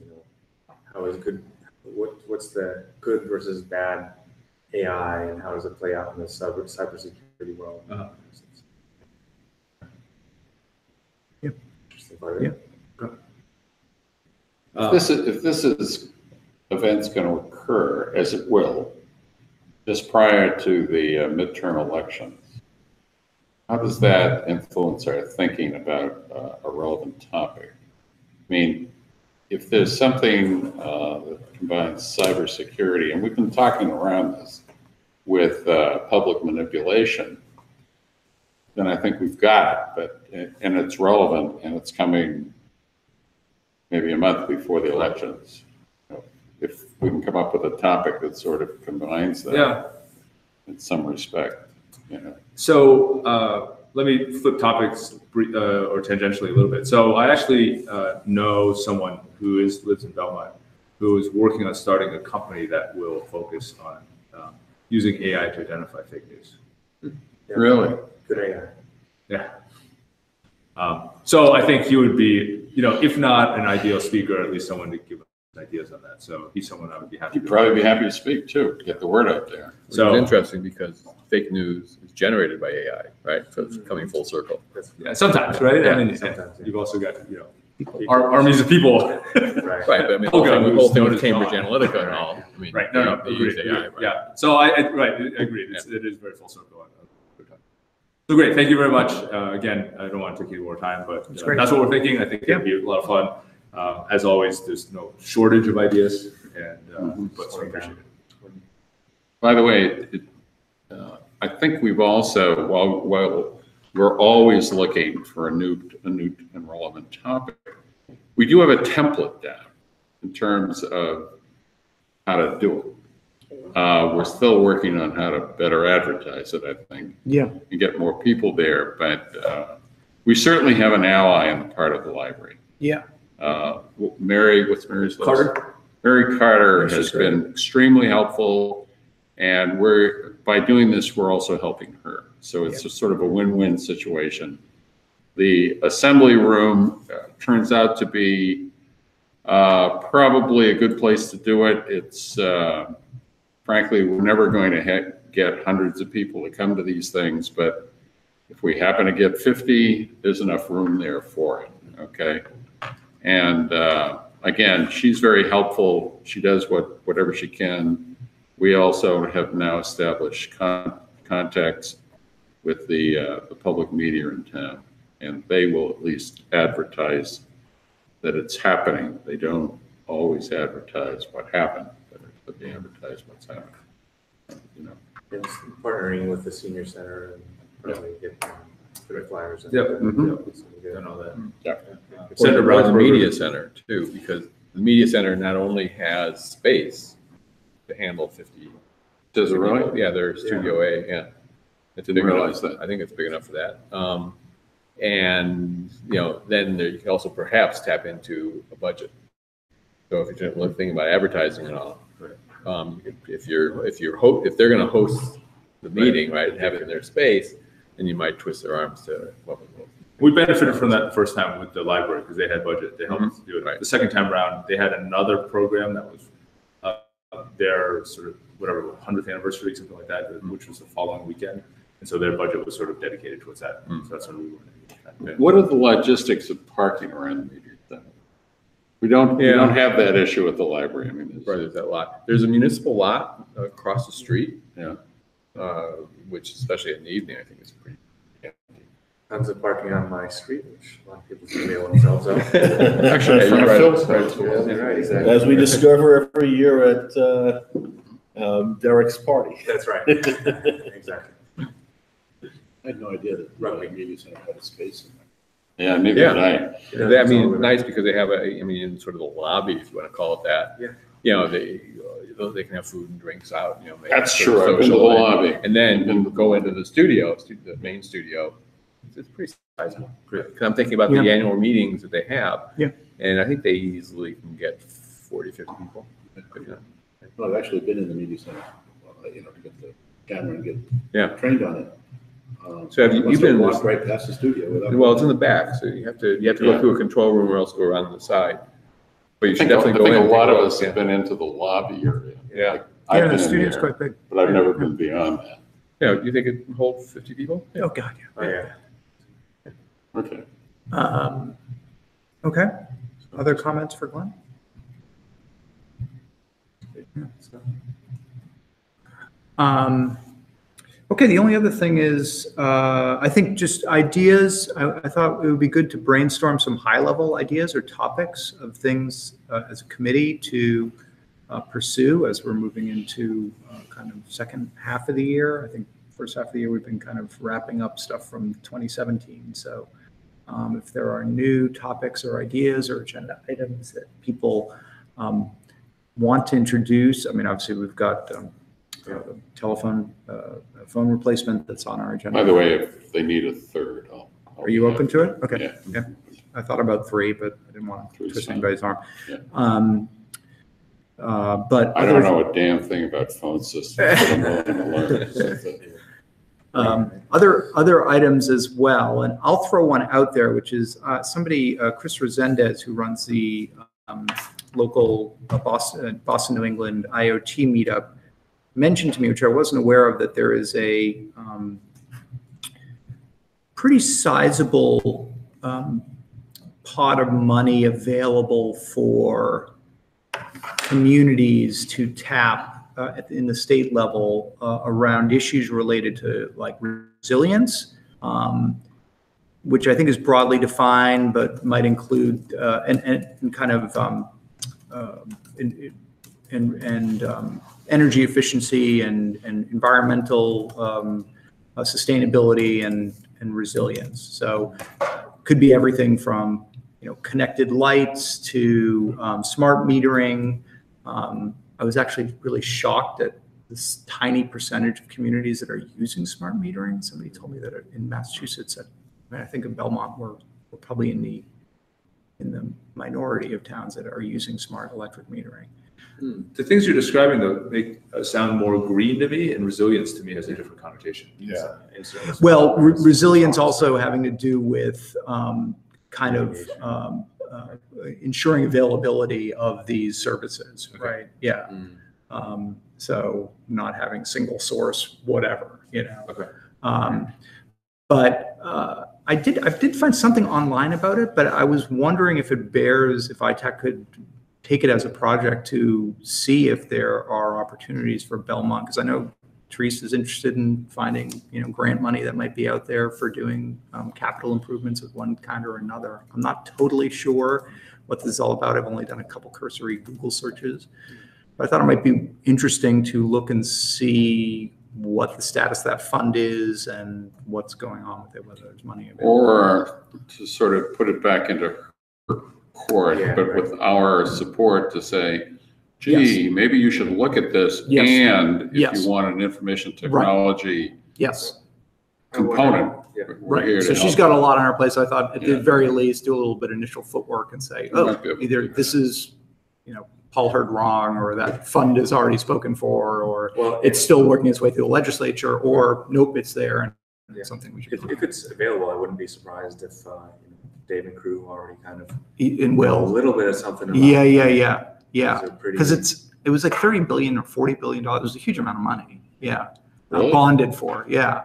how is good? What's the good versus bad AI, and how does it play out in the cybersecurity world? Interesting part of it. If this event's going to occur, as it will, just prior to the midterm elections, how does that influence our thinking about a relevant topic? I mean, if there's something that combines cybersecurity, and we've been talking around this with public manipulation, then I think we've got it. But and it's relevant, and it's coming maybe a month before the elections. If we can come up with a topic that sort of combines that, Yeah. in some respect, So let me flip topics or tangentially a little bit. So I actually know someone who lives in Belmont who is working on starting a company that will focus on using AI to identify fake news. Yeah. Really? Good AI. Yeah. So I think he would be, if not an ideal speaker, at least someone to give us ideas on that. So he's someone I would be happy you'd probably be happy to speak too, to get the word out there. So it's interesting because fake news is generated by AI, right? So it's coming full circle. Yeah, sometimes, right? Yeah, I mean, sometimes, yeah. you've also got, armies of people. Right. Right, but I mean, Olga, the whole who's thing known with as Cambridge Dawn. Analytica and all, I mean, Right. No, they use agreed. AI, right? Yeah. So I agreed. It is very full circle. So great. Thank you very much. Again, I don't want to take any more time, but that's what we're thinking. I think it'll be a lot of fun. As always, there's no shortage of ideas, and but so appreciate it. By the way, I think we've also, while we're always looking for a new and relevant topic, we do have a template down in terms of how to do it. We're still working on how to better advertise it, I think. Yeah. And get more people there, but we certainly have an ally on the part of the library. Yeah. Mary, what's Mary's last? Carter. Mary Carter has been extremely helpful, and by doing this, we're also helping her. So it's a sort of a win-win situation. The assembly room turns out to be probably a good place to do it. It's frankly, we're never going to get hundreds of people to come to these things, but if we happen to get 50, there's enough room there for it, okay? And again, she's very helpful. She does whatever she can. We also have now established contacts with the public media in town, and they will at least advertise that it's happening. They don't always advertise what happened, but they advertise what's happening. And partnering with the senior center and probably get the flyers. And Yep. and all that. Yeah. Center Or the Brown media center too, because the media center not only has space to handle 50. Does it really? people. Yeah, their Studio A, yeah. It's Didn't big realize enough. that. I think it's big enough for that. And, then you can also perhaps tap into a budget. So if you're thinking about advertising and all, if they're going to host the meeting, right, and have it in their space, then you might twist their arms to We benefited from that the first time with the library because they had budget. They helped us do it. Right. The second time around, they had another program that was their sort of 100th anniversary, something like that, which was the following weekend. And so their budget was sort of dedicated towards that. So that's when we were. What are the logistics of parking around the media center? We don't have that issue at the library. I mean, there's that lot. There's a municipal lot across the street, yeah. Which especially in the evening, I think is pretty empty. tons of parking on my street, which a lot of people can bail themselves out. Actually, you're right. Yeah, right, exactly. As we discover every year at Derek's party. That's right. Exactly. I had no idea that Rugby. media center had a space in there. Yeah, maybe Yeah. tonight. I mean, nice because they have in sort of the lobby, if you want to call it that. Yeah. They can have food and drinks out. That's sort of true. I've been to the social, lobby. and then you go into the studio, the main studio. It's pretty sizable. 'Cause I'm thinking about the annual meetings that they have. Yeah. And I think they easily can get 40, 50 people. No, I've actually been in the media center, to get the camera and Yeah. get trained on it. So have you- must you've been in walked this- right past the studio without. Well, it's in the back, so you have to go through a control room or else go around the side. But you I should think definitely go in. a and lot take of a us look, have been into the lobby area. Yeah. I've The been in studio's there, quite big. but I've never been beyond that. Yeah, do you think it can hold 50 people? Oh, God, Oh, yeah. Okay. yeah. Okay. Other comments for Glenn? Okay, the only other thing is, I think just ideas. I thought it would be good to brainstorm some high-level ideas or topics of things as a committee to pursue as we're moving into kind of second half of the year. I think first half of the year, we've been kind of wrapping up stuff from 2017. So if there are new topics or ideas or agenda items that people want to introduce, I mean, obviously we've got phone replacement that's on our agenda. By the way, if they need a third, are you open to it? Okay. Yeah. Yeah. I thought about 3, but I didn't want to twist anybody's arm. Yeah. But I don't know a damn thing about phone systems. But I'm willing to learn. Other items as well, and I'll throw one out there, which is somebody, Chris Resendez, who runs the local Boston, New England IoT meetup, mentioned to me, which I wasn't aware of, that there is a pretty sizable pot of money available for communities to tap in the state level around issues related to like resilience, which I think is broadly defined, but might include and kind of energy efficiency and environmental sustainability and resilience. So could be everything from connected lights to smart metering. I was actually really shocked at this tiny percentage of communities that are using smart metering. Somebody told me that in Massachusetts, I think in Belmont, we're probably in the minority of towns that are using smart electric metering. The things you're describing, though, make sound more green to me, and resilience to me has a different connotation. Yeah. Well, resilience also having to do with kind of ensuring availability of these services, Okay. right? Yeah. So not having single source, whatever, Okay. But I did find something online about it, but I was wondering if ITAC could take it as a project to see if there are opportunities for Belmont, because I know Therese is interested in finding, grant money that might be out there for doing capital improvements of one kind or another. I'm not totally sure what this is all about. I've only done a couple cursory Google searches, but I thought it might be interesting to look and see what the status of that fund is and what's going on with it, whether there's money available. Or to sort of put it back into her court, but with our support to say, gee, maybe you should look at this, and if you want an information technology component, we're here to So she's got a lot on her plate. So I thought at the very least do a little bit of initial footwork and say, either this is, Paul heard wrong, or that fund is already spoken for, or it's still working its way through the legislature, or nope, it's there and something we should. If it's available, I wouldn't be surprised if Dave and crew already kind of will a little bit of something about Yeah, because it was like $30 billion or $40 billion. It was a huge amount of money. Yeah, really? Bonded for. Yeah.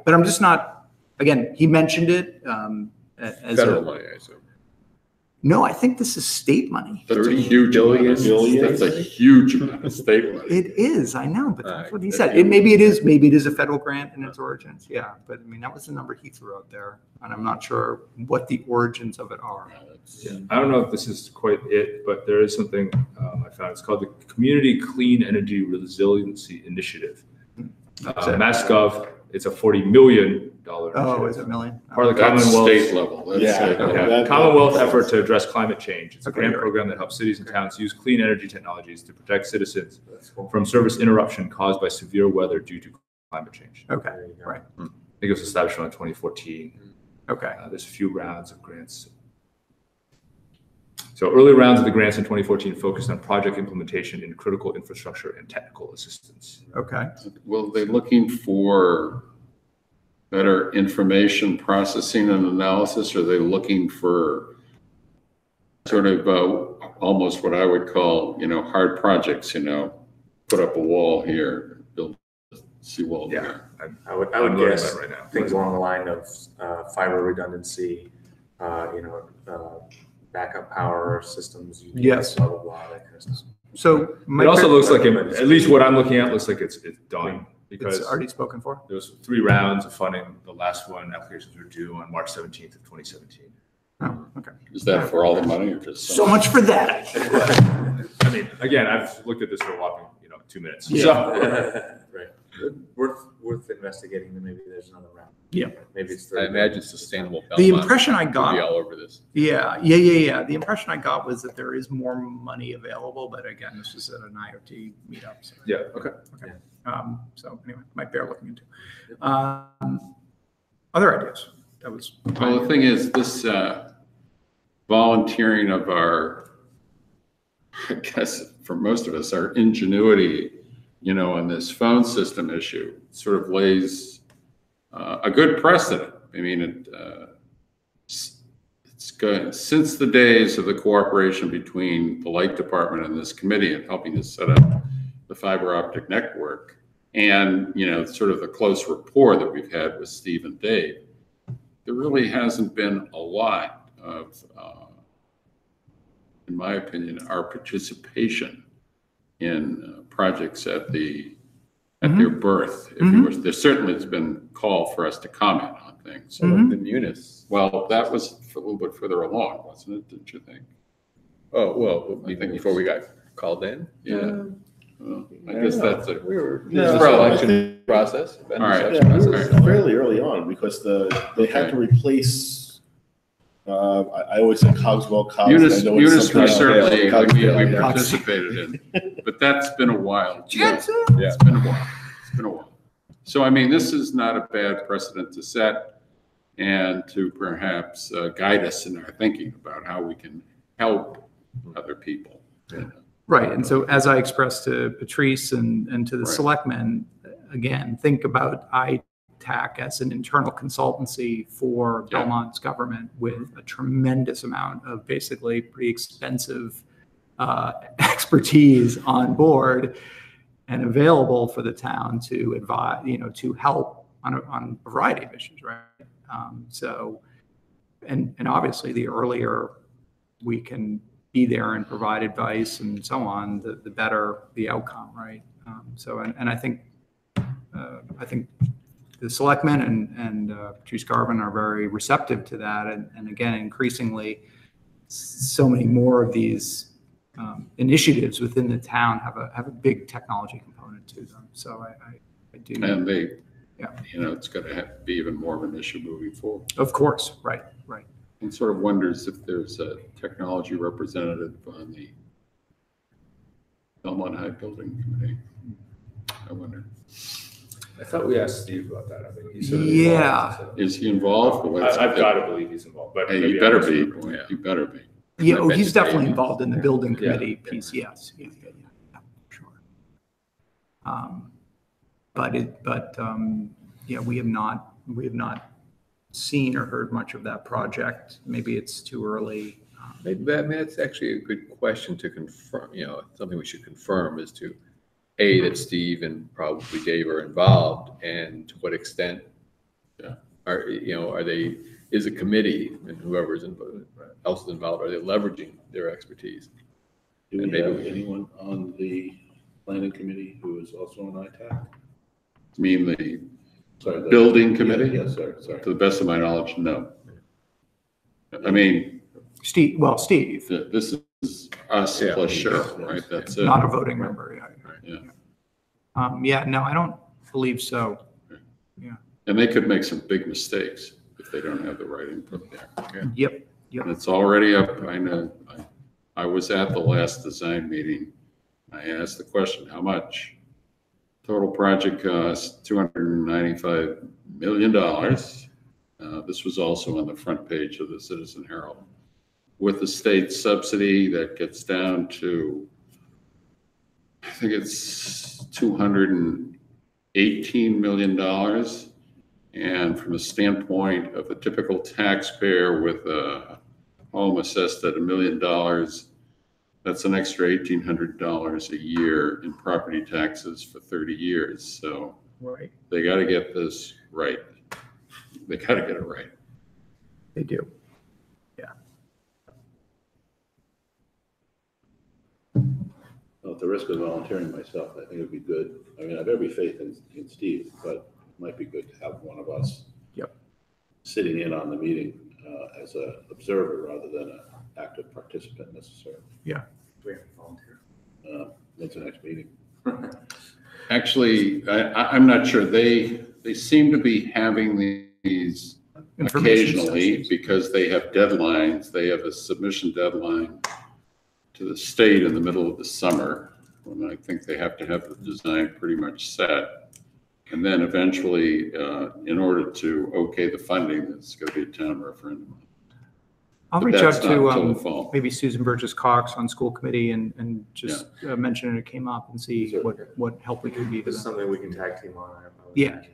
But I'm just not. Again, he mentioned it as Federal money, I assume. No, I think this is state money. That's a huge billion. That's a huge amount of state money. It is, I know, but that's what he said. Maybe it is a federal grant in its origins. Yeah, but I mean that was the number he threw out there, and I'm not sure what the origins of it are. I don't know if this is quite it, but there is something I found. It's called the Community Clean Energy Resiliency Initiative. MassGov. It's a $40 million. Oh, is it million? Part of the That's Commonwealth state level. Commonwealth effort to address climate change. It's a grant program that helps cities and towns use clean energy technologies to protect citizens from service interruption caused by severe weather due to climate change. Okay, right. I think it was established in 2014. Okay. There's a few rounds of grants. So early rounds of the grants in 2014 focused on project implementation in critical infrastructure and technical assistance. Okay. Well, they're looking for better information processing and analysis. Are they looking for sort of almost what I would call, hard projects, put up a wall here, build a seawall there? I would guess right now things along the line of fiber redundancy, backup power systems. Yes. Blah, blah, blah, that kind of stuff. So it also looks like, at least what I'm looking at, looks like it's done. Because it's already spoken for? There was 3 rounds of funding. The last one, applications were due on March 17th of 2017. Oh, okay. Is that for all the money or just so much for that? I mean, again, I've looked at this for a whopping, 2 minutes. Yeah. So, Right. worth investigating, then maybe there's another round. Yeah. Maybe it's. I imagine sustainable The Belmont impression I would got, be all over this. yeah. The impression I got was that there is more money available, but again, this was at an IoT meetup. So, Yeah, okay. okay. So anyway, might bear looking into. Other ideas? That was. Well, the thing is, this volunteering of our, I guess for most of us, our ingenuity, on this phone system issue sort of lays a good precedent. I mean, it's good since the days of the cooperation between the light department and this committee in helping us set up the fiber optic network, and sort of the close rapport that we've had with Steve and Dave. There really hasn't been a lot of, in my opinion, our participation in projects at their birth. If you wish, there certainly has been call for us to comment on things. So like the Munis. Well, that was a little bit further along, wasn't it? Didn't you think? Oh, well, I think before we got called in. Yeah. Well, I guess that's a. We were No, for I election think- process. All right. Yeah, we were fairly early on because they had to replace. I always say Cogswell. Unis, I know it's we something else. certainly, Cogswell, we yeah. participated in, but that's been a while. Jensen? Yeah. It's been a while. It's been a while. So, I mean, this is not a bad precedent to set and to perhaps guide us in our thinking about how we can help other people. Right. And so as I expressed to Patrice and to the Right. selectmen, again, think about ITAC as an internal consultancy for Yeah. Belmont's government with a tremendous amount of basically pretty expensive expertise on board and available for the town to advise, to help on a variety of issues, right? And obviously the earlier we can be there and provide advice and so on, the better the outcome, right? I think the selectmen and Patrice Garvin are very receptive to that, and again, increasingly, so many more of these initiatives within the town have a big technology component to them. So I do. And they, Yeah. it's going to have to be even more of an issue moving forward. Of course, right. And sort of wonders if there's a technology representative on the Belmont High Building Committee. I wonder. I thought we asked Steve about that. I think he's sort of Yeah. involved, Is he involved? so. I've got to believe he's involved, but. Hey, maybe he better I'm be. mistaken. Yeah. He better be. Yeah, I bet he's you definitely Dave- involved in the building Yeah. committee piece. Yes, yeah, sure. We have not seen or heard much of that project. Maybe it's too early. Maybe, that's actually a good question to confirm, something we should confirm is to, A, that Steve and probably Dave are involved, and to what extent are they, is a committee and whoever's else is involved, are they leveraging their expertise? Do we And maybe have we- anyone on the planning committee who is also an ITAC? I mean, the Sorry, building committee? Yes, sorry. To the best of my knowledge, no. I mean, Steve, this is us Yeah. plus Cheryl, right? That's it. not a voting member. Yeah. No, I don't believe so. And they could make some big mistakes if they don't have the right input there. Yep. And it's already up. I know. I was at the last design meeting. I asked the question, how much? Total project cost, $295 million. This was also on the front page of the Citizen Herald. With the state subsidy, that gets down to, I think it's $218 million. And from the standpoint of a typical taxpayer with a home assessed at $1 million, that's an extra $1,800 a year in property taxes for 30 years. So Right. they got to get this right. They got to get it right. They do. Well, at the risk of volunteering myself, I think it would be good. I mean, I have every faith in Steve, but it might be good to have one of us sitting in on the meeting as an observer rather than an active participant necessarily. We have to volunteer. When's the next meeting? Actually, I'm not sure. They seem to be having these Information occasionally sessions. because they have deadlines. They have a submission deadline to the state in the middle of the summer, when I think they have to have the design pretty much set. And then eventually, in order to okay the funding, it's going to be a town referendum. I'll But reach out that's not to until the fall. maybe Susan Burgess Cox on school committee and just mention it came up and see what help we can be to This is them. something we can tag team on. I would Yeah. imagine.